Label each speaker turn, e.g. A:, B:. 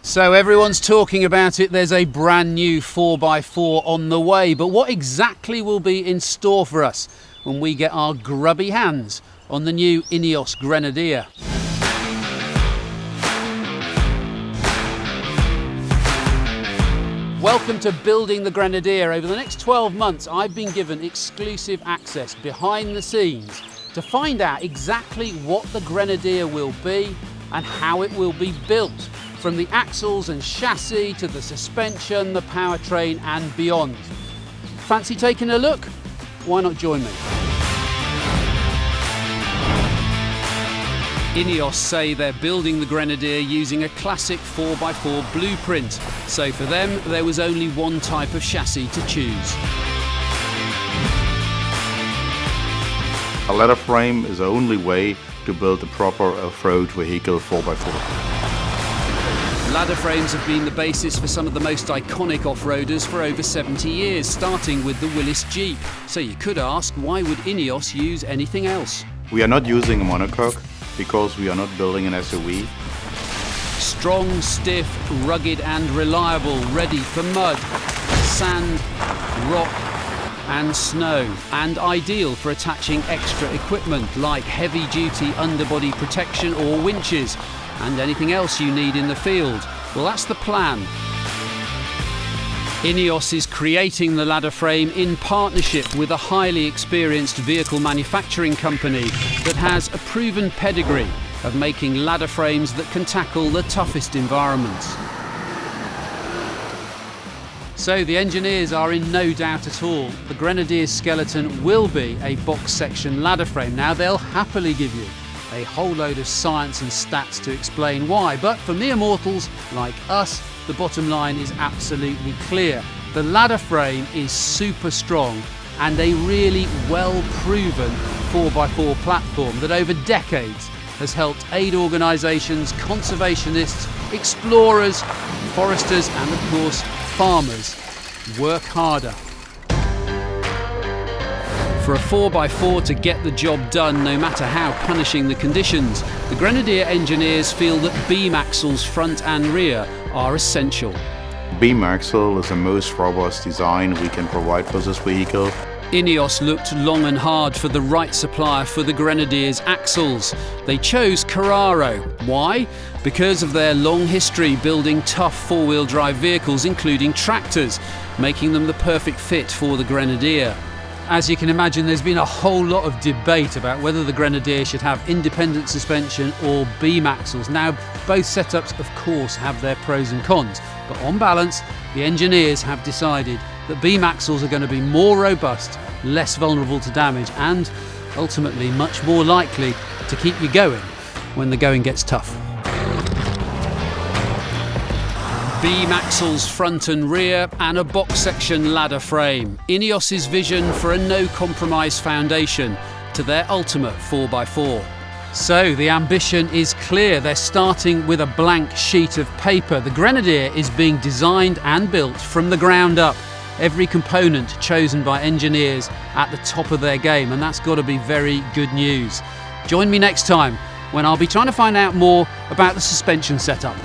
A: So everyone's talking about it, there's a brand new 4x4 on the way, but what exactly will be in store for us when we get our grubby hands on the new Ineos Grenadier? Welcome to Building the Grenadier. Over the next 12 months, I've been given exclusive access behind the scenes to find out exactly what the Grenadier will be and how it will be built. From the axles and chassis to the suspension, the powertrain and beyond. Fancy taking a look? Why not join me? Ineos say they're building the Grenadier using a classic 4x4 blueprint. So for them, there was only one type of chassis to choose.
B: A ladder frame is the only way to build a proper off-road vehicle 4x4.
A: Ladder frames have been the basis for some of the most iconic off-roaders for over 70 years, starting with the Willys Jeep. So you could ask, why would Ineos use anything else?
B: We are not using a monocoque because we are not building an SUV.
A: Strong, stiff, rugged and reliable, ready for mud, sand, rock and snow, and ideal for attaching extra equipment like heavy-duty underbody protection or winches, and anything else you need in the field. Well, that's the plan. Ineos is creating the ladder frame in partnership with a highly experienced vehicle manufacturing company that has a proven pedigree of making ladder frames that can tackle the toughest environments. So the engineers are in no doubt at all. The Grenadier's skeleton will be a box section ladder frame. Now they'll happily give you a whole load of science and stats to explain why, but for mere mortals like us, the bottom line is absolutely clear. The ladder frame is super strong and a really well-proven 4x4 platform that over decades has helped aid organisations, conservationists, explorers, foresters and of course farmers work harder. For a 4x4 to get the job done, no matter how punishing the conditions, the Grenadier engineers feel that beam axles front and rear are essential.
B: Beam axle is the most robust design we can provide for this vehicle.
A: Ineos looked long and hard for the right supplier for the Grenadier's axles. They chose Carraro. Why? Because of their long history building tough four-wheel drive vehicles, including tractors, making them the perfect fit for the Grenadier. As you can imagine, there's been a whole lot of debate about whether the Grenadier should have independent suspension or beam axles. Now, both setups, of course, have their pros and cons, but on balance, the engineers have decided that beam axles are going to be more robust, less vulnerable to damage, and ultimately much more likely to keep you going when the going gets tough. Beam axles front and rear and a box section ladder frame. Ineos's vision for a no-compromise foundation to their ultimate 4x4. So the ambition is clear. They're starting with a blank sheet of paper. The Grenadier is being designed and built from the ground up. Every component chosen by engineers at the top of their game, and that's got to be very good news. Join me next time when I'll be trying to find out more about the suspension setup.